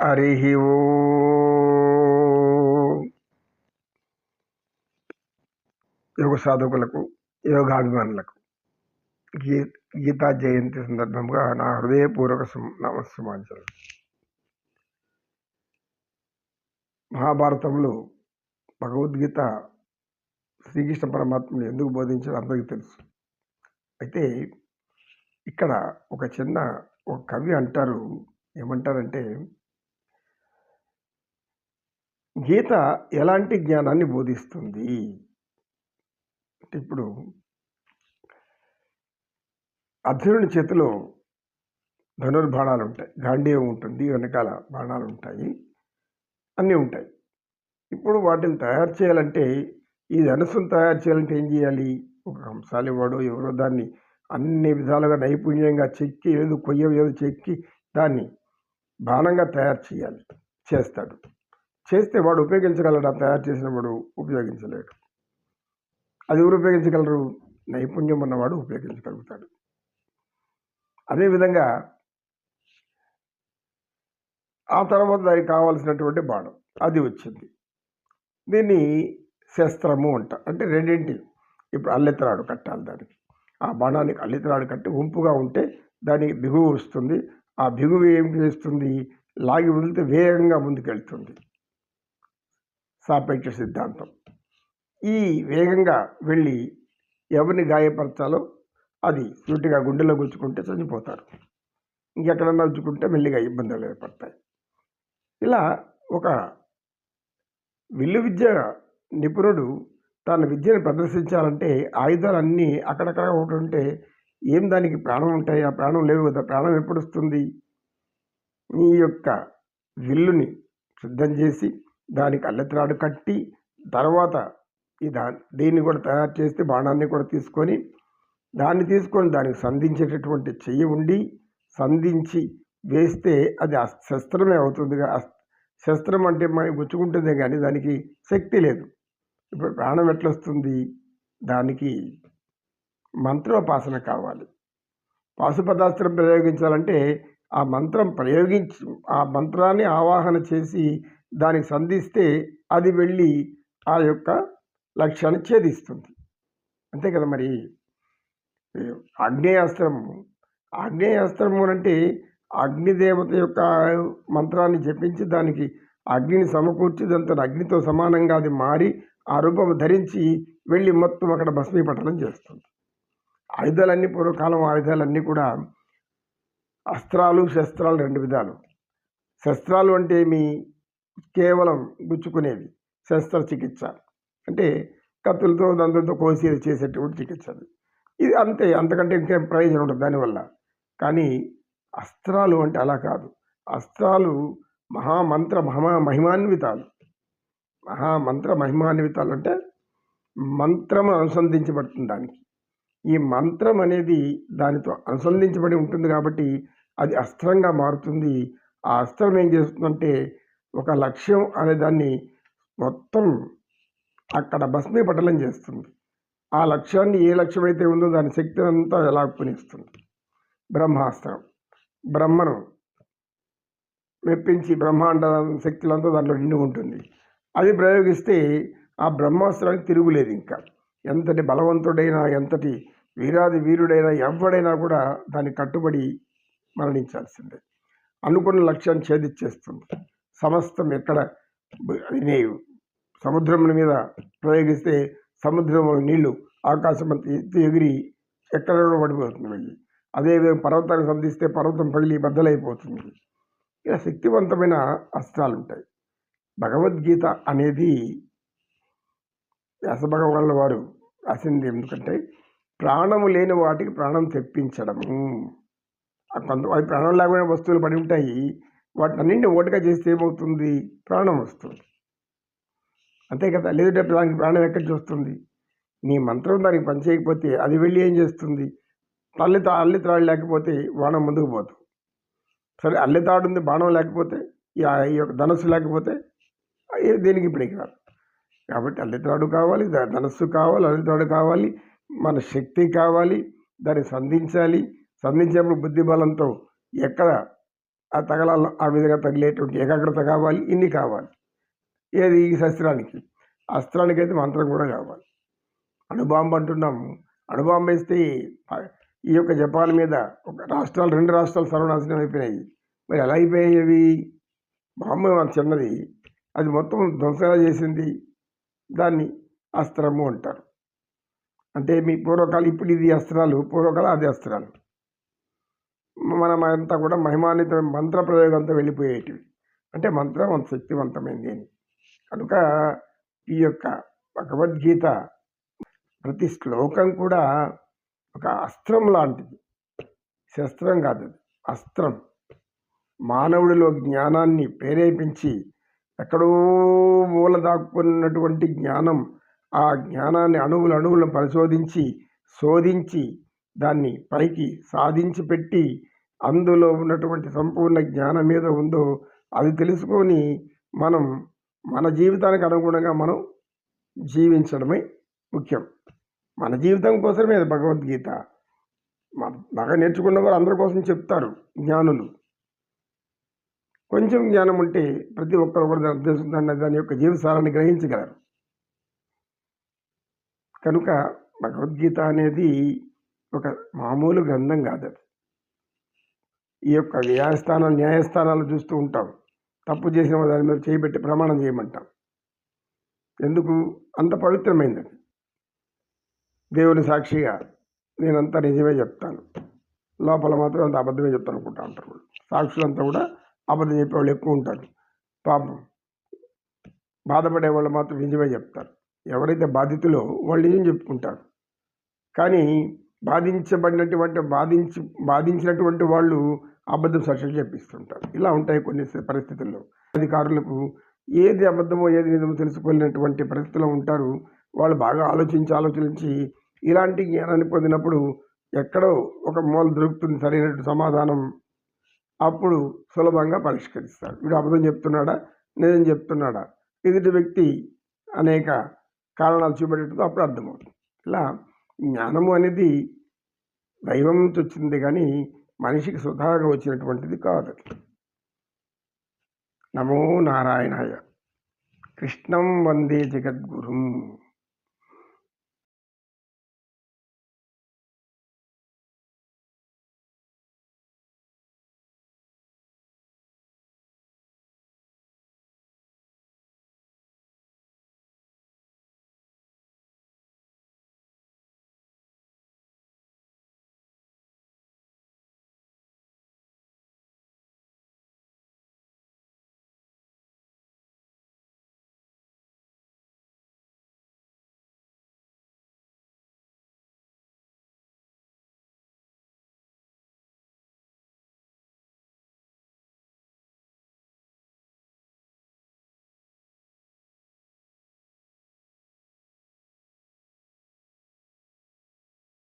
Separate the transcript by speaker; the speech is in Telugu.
Speaker 1: హరి ఓం. యోగ సాధకులకు, యోగాభిమానులకు గీతా జయంతి సందర్భంగా నా హృదయపూర్వక నమస్సుమాంజలు. మహాభారతంలో భగవద్గీత శ్రీకృష్ణ పరమాత్మను ఎందుకు బోధించాలో అందరికీ తెలుసు. అయితే ఇక్కడ ఒక కవి అంటారు, ఏమంటారంటే, గీత ఎలాంటి జ్ఞానాన్ని బోధిస్తుంది అంటే, ఇప్పుడు అర్జునుడి చేతిలో ధనుర్బాణాలు ఉంటాయి, గాంధీవం ఉంటుంది, వెనకాల బాణాలు ఉంటాయి, అన్నీ ఉంటాయి. ఇప్పుడు వాటిని తయారు చేయాలంటే, ఈ ధనుసును తయారు చేయాలంటే ఏం చేయాలి? ఒక కంసాలి వాడు ఎవరో దాన్ని అన్ని విధాలుగా నైపుణ్యంగా చెక్కి, ఏదో కొయ్య చెక్కి దాన్ని బాణంగా తయారు చేస్తాడు. చేస్తే వాడు ఉపయోగించగలడా? తయారు చేసిన వాడు ఉపయోగించలేడు. అది ఎవరు ఉపయోగించగలరు? నైపుణ్యం ఉన్నవాడు ఉపయోగించగలుగుతాడు. అదేవిధంగా ఆ తర్వాత దానికి కావాల్సినటువంటి బాణం అది వచ్చింది. దీన్ని శస్త్రము అంట. అంటే రెండింటి, ఇప్పుడు అల్లెత్రాడు కట్టాలి దానికి. ఆ బాణానికి అల్లెత్రాడు కట్టి వంపుగా ఉంటే దానికి బిగువు వస్తుంది. ఆ బిగువు ఏం చేస్తుంది? లాగి వదిలితే వేగంగా ముందుకెళ్తుంది. సాపేక్ష సిద్ధాంతం. ఈ వేగంగా వెళ్ళి ఎవరిని గాయపరచాలో అది సూటిగా గుండెలో గుచ్చుకుంటే చనిపోతారు, ఇంకెక్కడన్నా గుచ్చుకుంటే మెల్లిగా ఇబ్బందులు ఏర్పడతాయి. ఇలా ఒక విల్లు విద్య నిపుణుడు తన విద్యను ప్రదర్శించాలంటే ఆయుధాలన్నీ అక్కడక్కడ ఉంటుంటే ఏం దానికి ప్రాణం ఉంటాయి? ఆ ప్రాణం లేవు కదా. ప్రాణం ఎప్పుడు వస్తుంది? ఈ యొక్క విల్లుని సిద్ధం చేసి దానికి అల్లెత్రాడు కట్టి తర్వాత దీన్ని కూడా తయారు చేస్తే బాణాన్ని కూడా తీసుకొని దానికి సంధించేటటువంటి చెయ్యి ఉండి సంధించి వేస్తే అది శస్త్రమే అవుతుందిగా. శస్త్రం అంటే మనకి గుచ్చుకుంటుందే కానీ దానికి శక్తి లేదు. ఇప్పుడు ప్రాణం ఎట్లొస్తుంది? దానికి మంత్రోపాసన కావాలి. పాశుపతాస్త్రం ప్రయోగించాలంటే ఆ మంత్రం ప్రయోగించి ఆ మంత్రాన్ని ఆవాహన చేసి దానికి సంధిస్తే అది వెళ్ళి ఆ యొక్క లక్ష్యాన్ని ఛేదిస్తుంది. అంతే కదా. మరి ఆగ్నేయాస్త్రము అంటే అగ్నిదేవత యొక్క మంత్రాన్ని జపించి దానికి అగ్నిని సమకూర్చి దాంతో అగ్నితో సమానంగా అది మారి ఆ రూపం ధరించి వెళ్ళి మొత్తం అక్కడ భస్మీపట్టణం చేస్తుంది. ఆయుధాలన్నీ, పూర్వకాలం ఆయుధాలన్నీ కూడా అస్త్రాలు, శస్త్రాలు రెండు విధాలు. శస్త్రాలు అంటే ఏమి? కేవలం గుచ్చుకునేవి. శస్త్రచికిత్స అంటే కత్తులతో దంతంతో కోసి చేసేటువంటి చికిత్స. ఇది అంతే, అంతకంటే ఇంకేం ప్రయోజనం ఉంటుంది దానివల్ల. కానీ అస్త్రాలు అంటే అలా కాదు. అస్త్రాలు మహిమాన్వితాలు. మహిమాన్వితాలు అంటే మంత్రం అనుసంధించబడుతుంది దానికి. ఈ మంత్రం అనేది దానితో అనుసంధించబడి ఉంటుంది కాబట్టి అది అస్త్రంగా మారుతుంది. ఆ అస్త్రం ఏం చేస్తుందంటే ఒక లక్ష్యం అనే దాన్ని మొత్తం అక్కడ భస్మీపటలం చేస్తుంది. ఆ లక్ష్యాన్ని, ఏ లక్ష్యం అయితే ఉందో దాని శక్తిని అంతా లాక్కునిస్తుంది. బ్రహ్మాస్త్రం బ్రహ్మను మెప్పించి బ్రహ్మాండ శక్తులంతా దాంట్లో నిండి ఉంటుంది. అది ప్రయోగిస్తే ఆ బ్రహ్మాస్త్రానికి తిరుగులేదు. ఇంకా ఎంతటి బలవంతుడైనా, ఎంతటి వీరుడైనా, ఎవడైనా కూడా దానికి కట్టుబడి మరణించాల్సిందే. అనుకున్న లక్ష్యాన్ని ఛేదిచ్చేస్తుంది. సమస్తం ఎక్కడ సముద్రం మీద ప్రయోగిస్తే సముద్రంలో నీళ్లు ఆకాశం ఎగిరి ఎక్కడ పడిపోతుంది వెళ్ళి. అదేవిధంగా పర్వతాన్ని సంధిస్తే పర్వతం పగిలి బద్దలైపోతుంది. ఇలా శక్తివంతమైన అస్త్రాలు ఉంటాయి. భగవద్గీత అనేది వ్యాసభగవానుల వారు రాసింది ఎందుకంటే ప్రాణము లేని వాటికి ప్రాణం తెప్పించడము. అవి ప్రాణం లేకుండా వస్తువులు పడి ఉంటాయి, వాటిని అన్నింటినీ ఓటుగా చేస్తే ఏమవుతుంది? ప్రాణం వస్తుంది. అంతే కదా. లేదంటే దానికి ప్రాణం ఎక్కడి నుంచి వస్తుంది? నీ మంత్రం దానికి పనిచేయకపోతే అది వెళ్ళి ఏం చేస్తుంది? అల్లితాడు లేకపోతే బాణం ముందుకు పోతుంది. సరే, అల్లితాడు ఉంది, బాణం లేకపోతే, ఈ యొక్క ధనస్సు లేకపోతే దేనికి పనికిరాదు. కాబట్టి అల్లితాడు కావాలి, ధనస్సు కావాలి, అల్లితాడు కావాలి, మన శక్తి కావాలి, దాన్ని సంధించాలి. సంధించేప్పుడు బుద్ధి బలంతో ఎక్కడ ఆ తగలాల ఆ విధంగా తగిలేటువంటి ఏకాగ్రత కావాలి, ఇన్ని కావాలి. ఏది ఈ శస్త్రానికి. అస్త్రానికైతే మంత్రం కూడా కావాలి. అణుబాంబు అంటున్నాము. అణుబాంబు వేస్తే ఈ యొక్క జపాన్ మీద ఒక రాష్ట్రాలు 2 రాష్ట్రాలు సర్వనాశనం అయిపోయినాయి. మరి ఎలా అయిపోయాయి అవి? బాంబు చిన్నది, అది మొత్తం ధ్వంసంగా చేసింది. దాన్ని అస్త్రము అంటారు. అంటే మీ పూర్వకాలం ఇప్పుడు ఇది అస్త్రాలు, పూర్వకాలం అది అస్త్రాలు. మనమంతా కూడా మహిమాన్విత మంత్ర ప్రయోగంతో వెళ్ళిపోయేటివి. అంటే మంత్రం అంత శక్తివంతమైంది అని. కనుక ఈ యొక్క భగవద్గీత ప్రతి శ్లోకం కూడా ఒక అస్త్రం లాంటిది. శస్త్రం కాదు, అది అస్త్రం. మానవుడిలో జ్ఞానాన్ని ప్రేరేపించి ఎక్కడో మూల దాక్కున్నటువంటి జ్ఞానం, ఆ జ్ఞానాన్ని అణువులను పరిశోధించి శోధించి దాన్ని పైకి సాధించి పెట్టి అందులో ఉన్నటువంటి సంపూర్ణ జ్ఞానం మీద ఉందో అది తెలుసుకొని మనం మన జీవితానికి అనుగుణంగా మనం జీవించడమే ముఖ్యం. మన జీవితం కోసమే భగవద్గీత. బాగా నేర్చుకున్న వారు అందరి కోసం చెప్తారు జ్ఞానులు. కొంచెం జ్ఞానం ఉంటే ప్రతి ఒక్కరు కూడా దాని యొక్క జీవసారాన్ని గ్రహించగలరు. కనుక భగవద్గీత అనేది ఒక మామూలు గ్రంథం కాదు. అది ఈ యొక్క న్యాయస్థానాలు చూస్తూ ఉంటాం. తప్పు చేసిన దాని మీద చేయబెట్టి ప్రమాణం చేయమంటాం. ఎందుకు? అంత పవిత్రమైంది. దేవుని సాక్షిగా నేనంతా నిజమే చెప్తాను, లోపల మాత్రం అంత అబద్ధమే చెప్తాను అనుకుంటా ఉంటారు. సాక్షులంతా కూడా అబద్ధం చెప్పేవాళ్ళు ఎక్కువ ఉంటారు. పాపం బాధపడే వాళ్ళు మాత్రం నిజమే చెప్తారు. ఎవరైతే బాధితులో వాళ్ళు నిజం చెప్పుకుంటారు. కానీ బాధించినటువంటి వాళ్ళు అబద్ధం సాక్ష్యాలు చెప్పిస్తుంటారు. ఇలా ఉంటాయి కొన్ని పరిస్థితుల్లో. అధికారులకు ఏది అబద్ధమో ఏది నిజమో తెలుసుకోలేనటువంటి పరిస్థితిలో ఉంటారు. వాళ్ళు బాగా ఆలోచించి ఇలాంటి జ్ఞానాన్ని పొందినప్పుడు ఎక్కడో ఒక మూల దొరుకుతుంది సరైనటువంటి సమాధానం. అప్పుడు సులభంగా పరిష్కరిస్తారు. వీడు అబద్ధం చెప్తున్నాడా, నిజం చెప్తున్నాడా, ఎదుటి వ్యక్తి అనేక కారణాలు చూపెట్టడంతో అప్పుడు అర్థమవుతుంది. ఇలా జ్ఞానము అనేది దైవం నుంచి వచ్చింది కానీ మనిషికి స్వతహాగా వచ్చినటువంటిది కాదు. నమో నారాయణాయ. కృష్ణం వందే జగద్గురుం.